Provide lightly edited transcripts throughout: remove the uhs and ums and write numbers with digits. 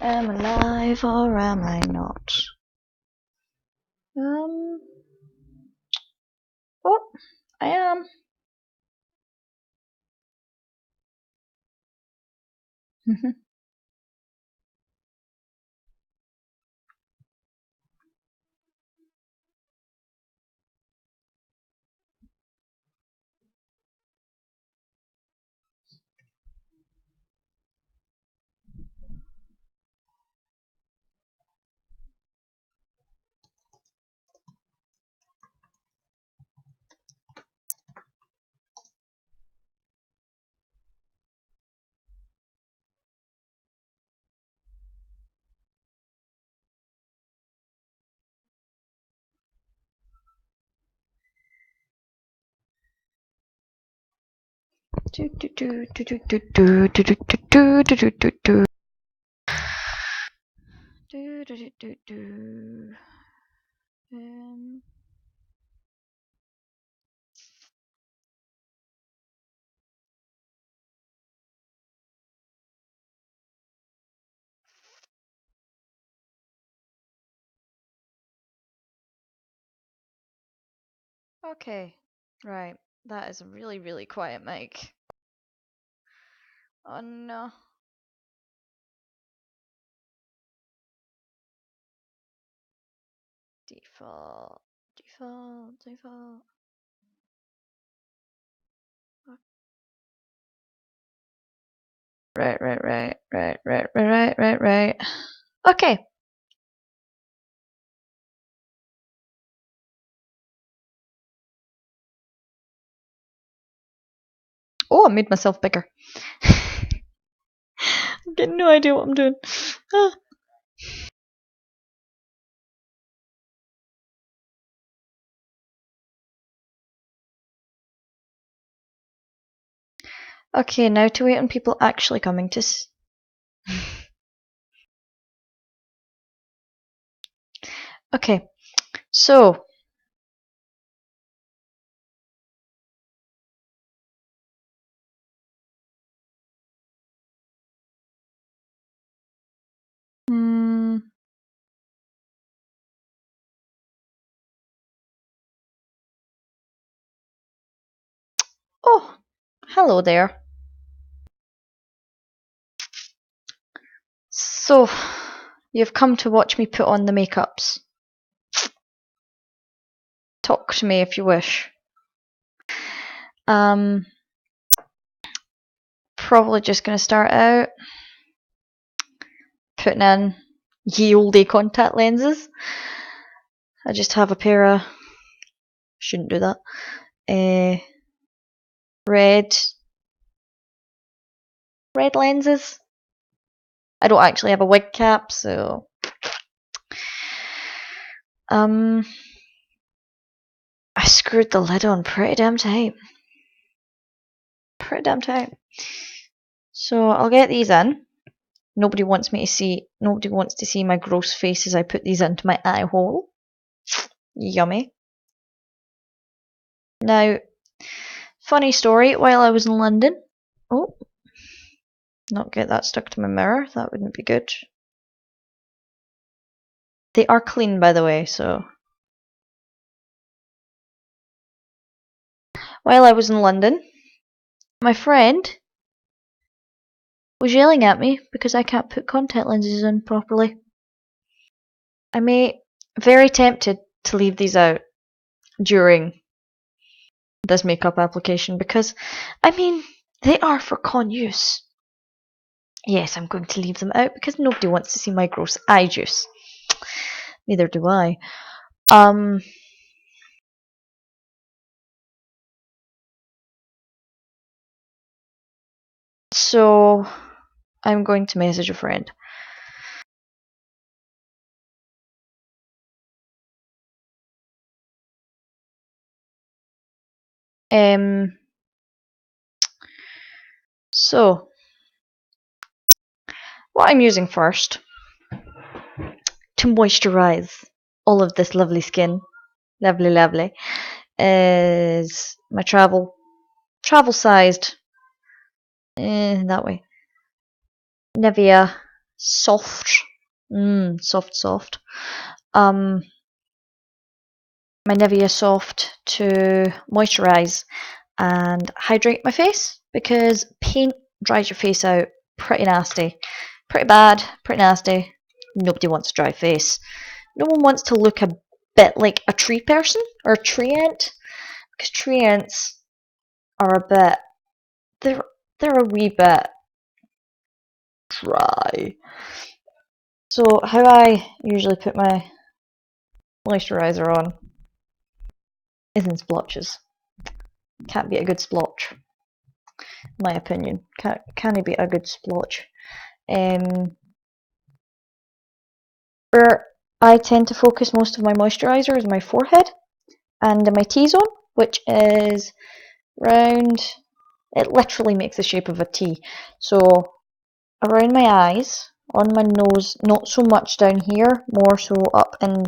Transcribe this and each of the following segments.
am alive or am I not? Oh, I am. Okay, right. That is a really, really quiet mic. Oh no. Default. Default. Right. Okay. Oh, I made myself bigger. I'm getting no idea what I'm doing. Ah. Okay, now to wait on people actually coming to Okay, so oh, hello there. So, you've come to watch me put on the makeups. Talk to me if you wish. Probably just gonna start out putting in ye olde contact lenses. I just have a pair of, shouldn't do that, red lenses. I don't actually have a wig cap, so I screwed the lid on pretty damn tight. So I'll get these in. Nobody wants to see my gross face as I put these into my eye hole. Yummy. Now, funny story, while I was in London, oh, not get that stuck to my mirror, that wouldn't be good. They are clean, by the way, so. While I was in London, my friend was yelling at me because I can't put contact lenses in properly. I'm very tempted to leave these out during this makeup application because, I mean, they are for con use. Yes, I'm going to leave them out because nobody wants to see my gross eye juice. Neither do I. So I'm going to message a friend. So what I'm using first to moisturize all of this lovely skin, lovely, is my travel sized, that way, Nivea soft, soft. My Nivea Soft to moisturise and hydrate my face, because paint dries your face out pretty nasty. Pretty bad, pretty nasty. Nobody wants a dry face. No one wants to look a bit like a tree person or a tree ant, because tree ants are a bit, they're a wee bit dry. So how I usually put my moisturiser on is in splotches. Can't be a good splotch, my opinion. Can't be a good splotch. Where I tend to focus most of my moisturiser is my forehead and my T-zone, which is round. It literally makes the shape of a T. So around my eyes, on my nose, not so much down here, more so up in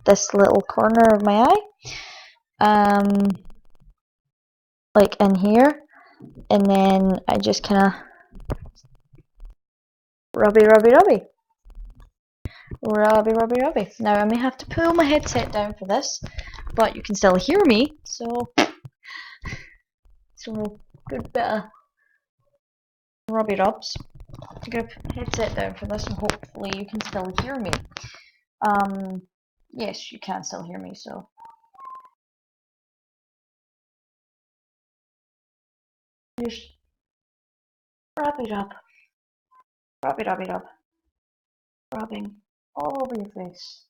this little corner of my eye, like in here, and then I just kind of rubby. Now I may have to pull my headset down for this, but you can still hear me, so good bit of rubby rubs. I'm gonna put my headset down for this, and hopefully you can still hear me. Yes, you can still hear me, so just rubby rub, rubbing all over your face.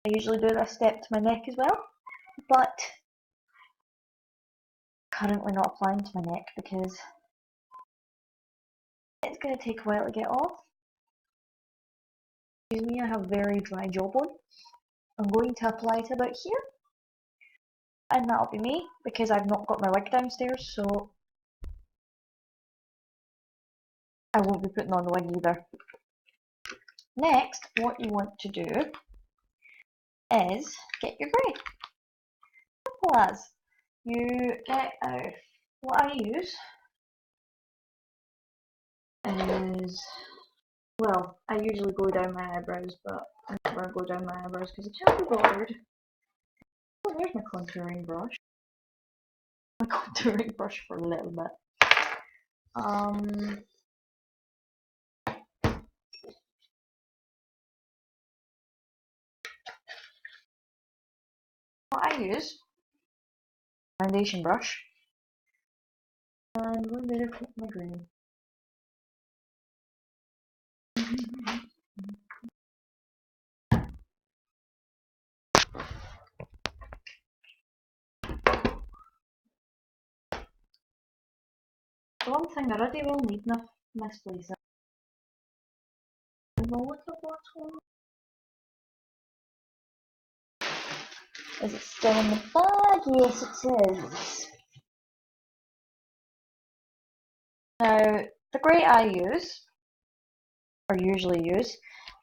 I usually do this step to my neck as well, but currently not applying to my neck because it's going to take a while to get off. Excuse me, I have very dry jawbone. I'm going to apply to about here, and that'll be me because I've not got my wig downstairs, so I won't be putting on the wig either. Next, what you want to do is get your grey. Simple as. You get out. What I use is, well, I usually go down my eyebrows, but I never go down my eyebrows because I can't be bothered. Oh, there's my contouring brush. My contouring brush for a little bit. What I use, foundation brush, and one bit of my green. The one thing I already will need in this place is a little bottle. Is it still in the bag? Yes, it is. Now, the grey I use, or usually use,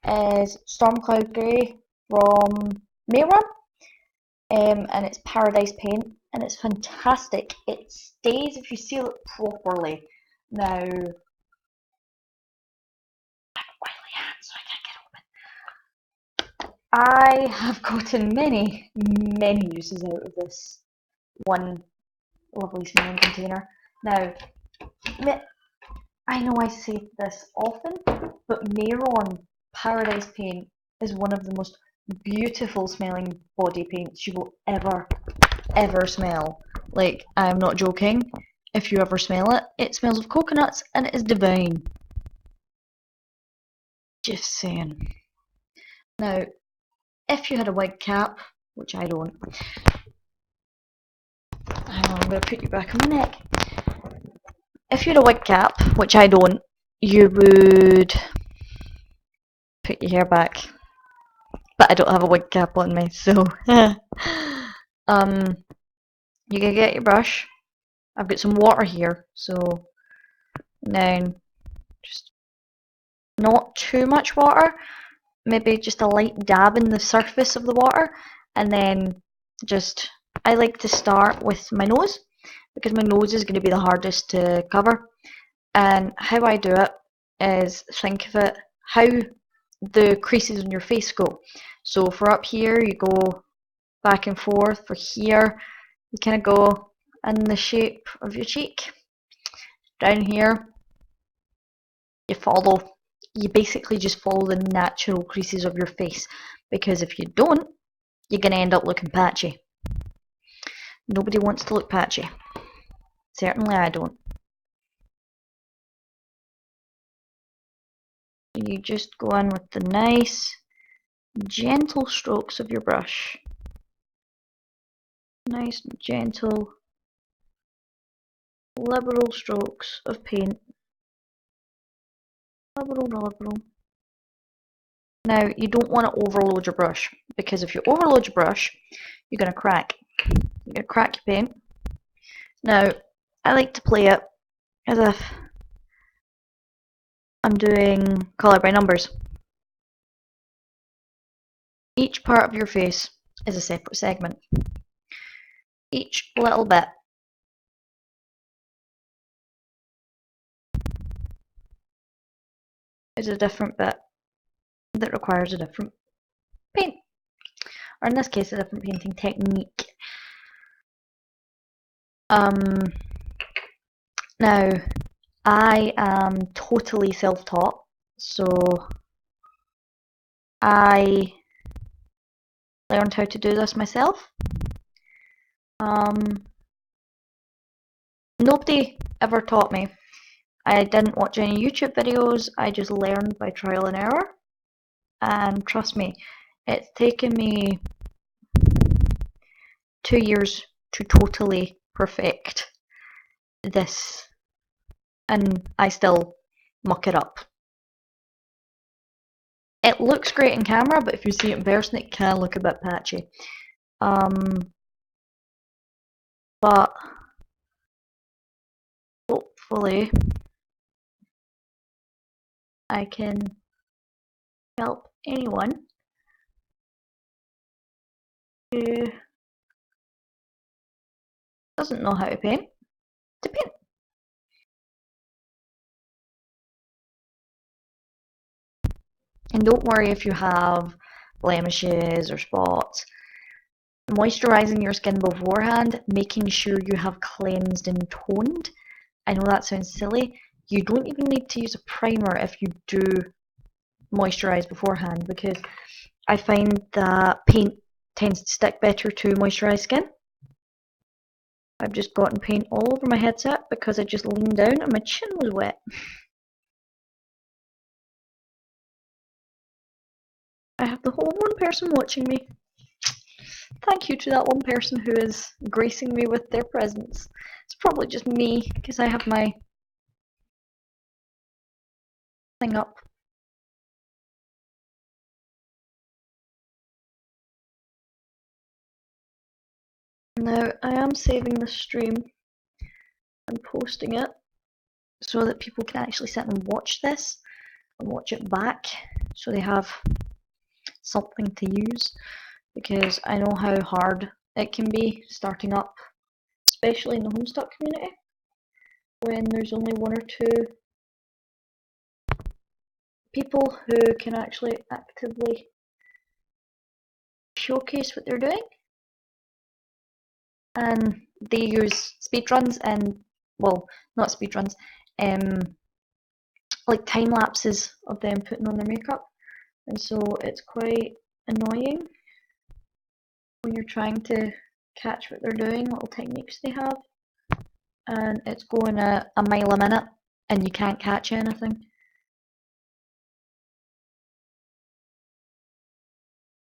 is Storm Cloud Grey from Mayron, and it's Paradise Paint, and it's fantastic. It stays if you seal it properly. Now, I have gotten many uses out of this one lovely smelling container. Now, I know I say this often, but Mayron Paradise Paint is one of the most beautiful smelling body paints you will ever smell. Like, I'm not joking. If you ever smell it, it smells of coconuts and it is divine. Just saying. Now, if you had a wig cap, which I don't, hang on, I'm going to put you back on my neck. If you had a wig cap, which I don't, you would put your hair back. But I don't have a wig cap on me, so you can get your brush. I've got some water here, so now just not too much water, maybe just a light dab in the surface of the water, and then just, I like to start with my nose because my nose is going to be the hardest to cover, And how I do it is think of it how the creases on your face go. So for up here, you go back and forth. For here, you kind of go in the shape of your cheek. Down here, you basically just follow the natural creases of your face, because if you don't, you're going to end up looking patchy. Nobody wants to look patchy. Certainly I don't. You just go in with the nice, gentle strokes of your brush. Nice, gentle, liberal strokes of paint. Liberal. Now, you don't want to overload your brush, because if you overload your brush, you're going to crack. You're going to crack your paint. Now, I like to play it as if I'm doing colour by numbers. Each part of your face is a separate segment. Each little bit is a different bit that requires a different paint, or in this case, a different painting technique. Now, I am totally self-taught, so I learned how to do this myself. Nobody ever taught me. I didn't watch any YouTube videos, I just learned by trial and error. And trust me, it's taken me 2 years to totally perfect this, and I still muck it up. It looks great in camera, but if you see it in person, it can look a bit patchy. But hopefully I can help anyone who doesn't know how to paint to paint. And don't worry if you have blemishes or spots. Moisturising your skin beforehand, making sure you have cleansed and toned. I know that sounds silly. You don't even need to use a primer if you do moisturise beforehand, because I find that paint tends to stick better to moisturised skin. I've just gotten paint all over my headset because I just leaned down and my chin was wet. I have the whole one person watching me. Thank you to that one person who is gracing me with their presence. It's probably just me because I have my thing up. Now, I am saving this stream and posting it so that people can actually sit and watch this and watch it back, so they have something to use, because I know how hard it can be starting up, especially in the Homestuck community, when there's only one or two people who can actually actively showcase what they're doing. And they use speedruns and, well, not speedruns, like time lapses of them putting on their makeup. And so it's quite annoying when you're trying to catch what they're doing, little techniques they have, and it's going at a mile a minute and you can't catch anything.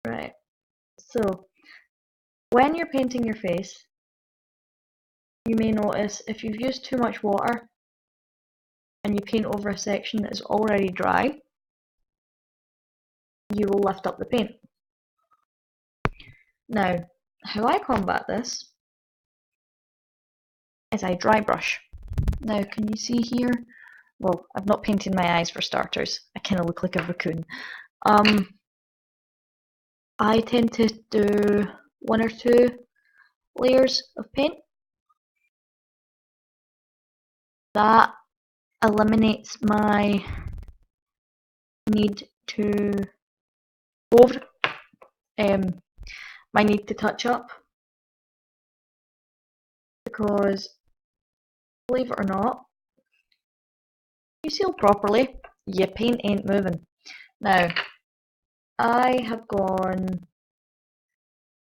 Right, so when you're painting your face, you may notice if you've used too much water and you paint over a section that is already dry, you will lift up the paint. Now, how I combat this is I dry brush. Now, can you see here? Well, I've not painted my eyes for starters. I kind of look like a raccoon. I tend to do 1 or 2 layers of paint. That eliminates my need to go over my need to touch up, because believe it or not, you seal properly, your paint ain't moving. Now, I have gone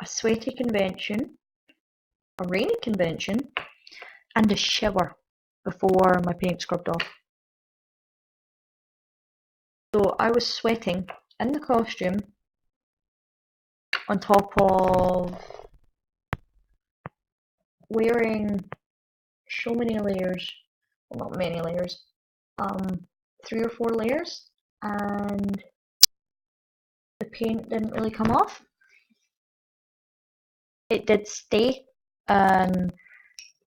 a sweaty convention, a rainy convention, and a shower before my paint scrubbed off. So I was sweating in the costume on top of wearing so many layers, well, not many layers, 3 or 4 layers, and the paint didn't really come off. It did stay, and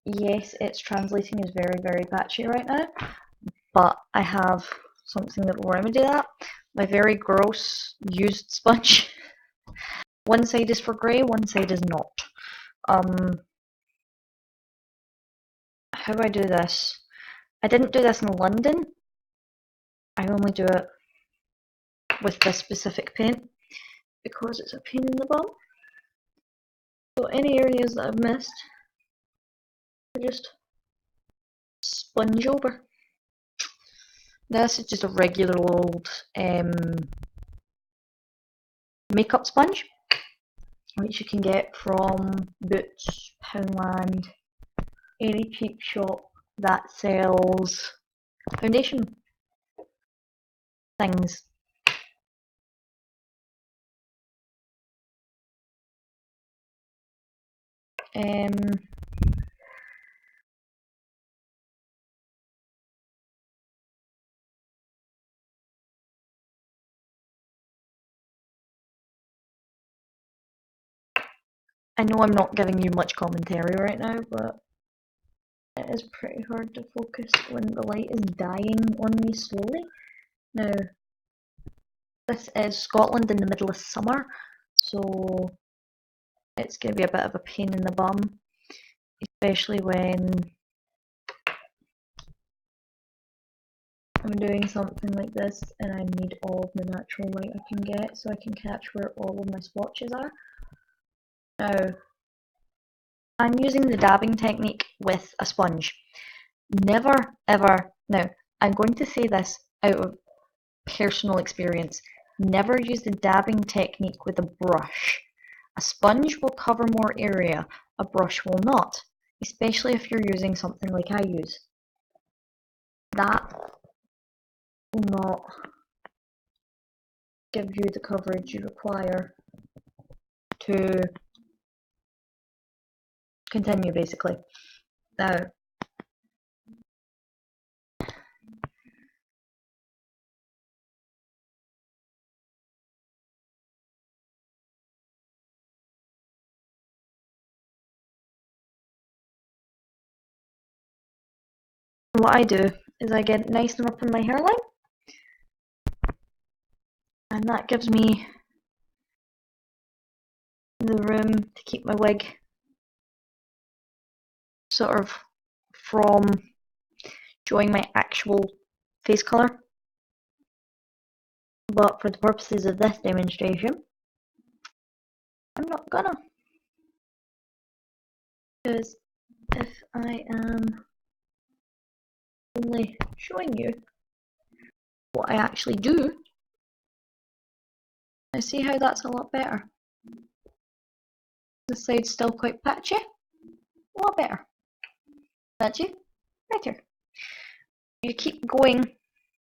yes, it's translating is very, very patchy right now, but I have something that will remedy that. My very gross used sponge. One side is for grey, one side is not. How do I do this? I didn't do this in London. I only do it with this specific paint because it's a pain in the bum. So any areas that I've missed, I just sponge over. This is just a regular old makeup sponge, which you can get from Boots, Poundland, any cheap shop that sells foundation things. I know I'm not giving you much commentary right now, but it is pretty hard to focus when the light is dying on me slowly. Now, this is Scotland in the middle of summer, so it's going to be a bit of a pain in the bum, especially when I'm doing something like this and I need all of the natural light I can get so I can catch where all of my splotches are. Now, I'm using the dabbing technique with a sponge. Never ever, now I'm going to say this out of personal experience, never use the dabbing technique with a brush. A sponge will cover more area, a brush will not, especially if you're using something like I use. That will not give you the coverage you require to continue, basically. Now, what I do is I get it nice and up in my hairline, and that gives me the room to keep my wig sort of from showing my actual face colour. But for the purposes of this demonstration, I'm not gonna. Because if I am only showing you what I actually do, I see how that's a lot better. This side's still quite patchy, a lot better. Patchy, better. You keep going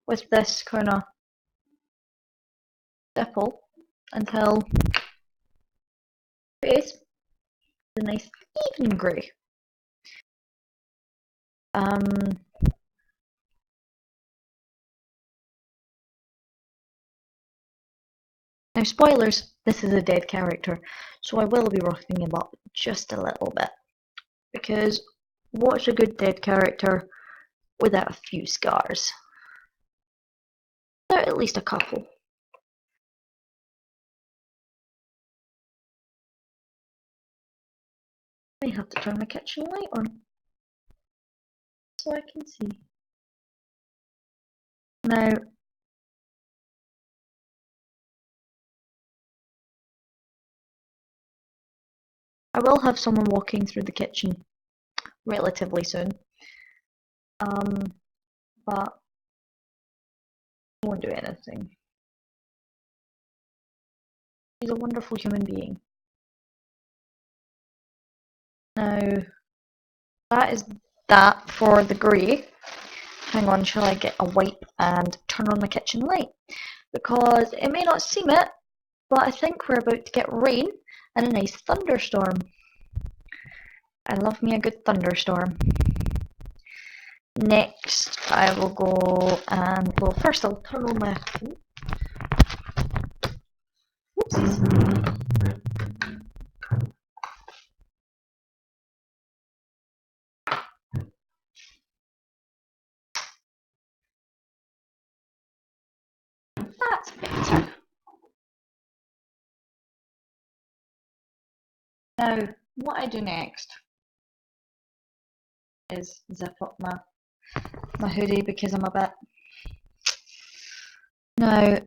with this kind of stipple until face is a nice even grey. Now spoilers, this is a dead character, so I will be roughing him up just a little bit. Because what's a good dead character without a few scars? There are at least a couple. I have to turn my kitchen light on so I can see. Now, I will have someone walking through the kitchen relatively soon, but won't do anything. He's a wonderful human being. Now, that is that for the grey. Hang on, shall I get a wipe and turn on my kitchen light? Because it may not seem it, but I think we're about to get rain and a nice thunderstorm. I love me a good thunderstorm. Next, I will go and, well, first I'll turn on my, whoopsies. That's better. Now, what I do next is zip up my hoodie because I'm a bit... Now,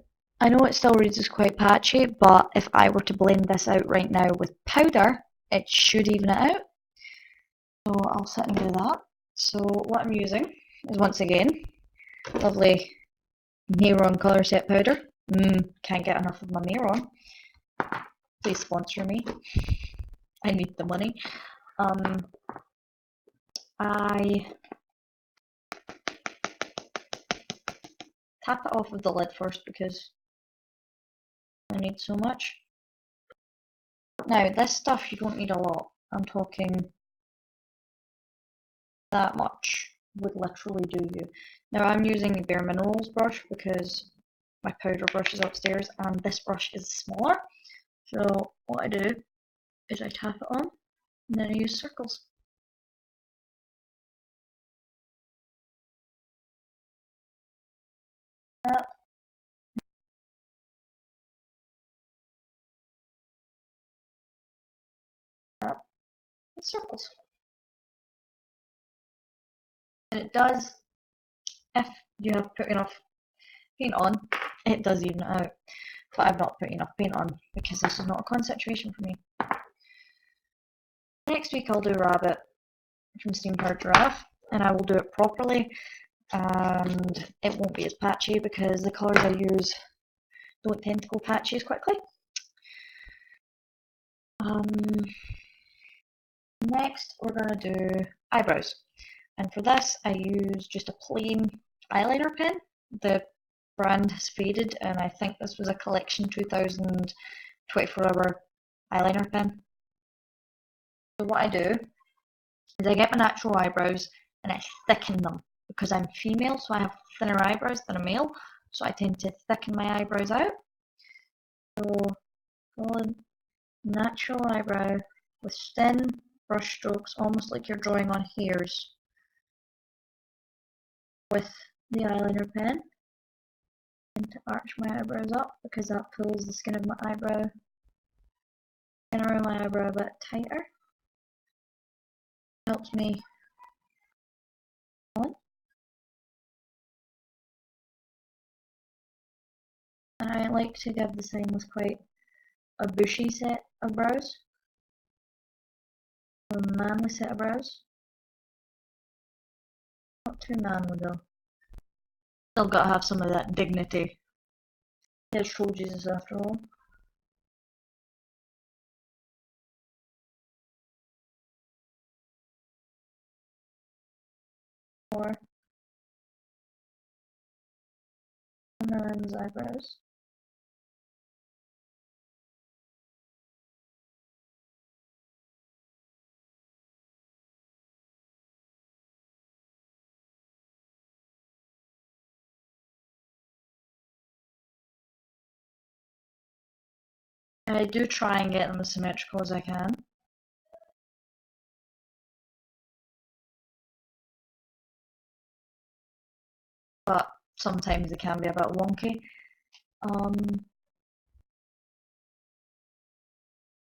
I know it still reads as quite patchy, but if I were to blend this out right now with powder, it should even it out. So I'll sit and do that. So what I'm using is, once again, lovely Mayron colour set powder. Can't get enough of my Mayron. Please sponsor me. I need the money. I tap it off with the lid first because I need so much. Now, this stuff you don't need a lot. I'm talking that much would literally do you. Now, I'm using the Bare Minerals brush because my powder brush is upstairs and this brush is smaller. So what I do is I tap it on and then I use circles. Tap, tap, and circles. And it does, if you have put enough paint on, it does even it out. But I've not put enough paint on because this is not a con situation for me. Next week I'll do Rabbit from Steam Powered Giraffe, and I will do it properly, and it won't be as patchy because the colours I use don't tend to go patchy as quickly. Next we're going to do eyebrows, and for this I use just a plain eyeliner pen. The brand has faded and I think this was a Collection 2000 24-hour eyeliner pen. So what I do is I get my natural eyebrows and I thicken them because I'm female, so I have thinner eyebrows than a male, so I tend to thicken my eyebrows out. So full natural eyebrow with thin brush strokes, almost like you're drawing on hairs with the eyeliner pen, and to arch my eyebrows up because that pulls the skin of my eyebrow in around my eyebrow a bit tighter. Helps me on. And I like to give the same with quite a bushy set of brows, a manly set of brows. Not too manly though. Still gotta have some of that dignity. It's Troll Jesus after all. Or a man's eyebrows. And I do try and get them as symmetrical as I can. But sometimes they can be a bit wonky.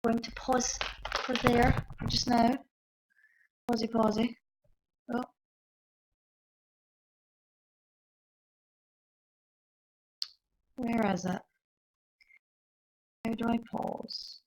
Going to pause for there for just now. Pausey, pausey. Oh. Where is it? How do I pause?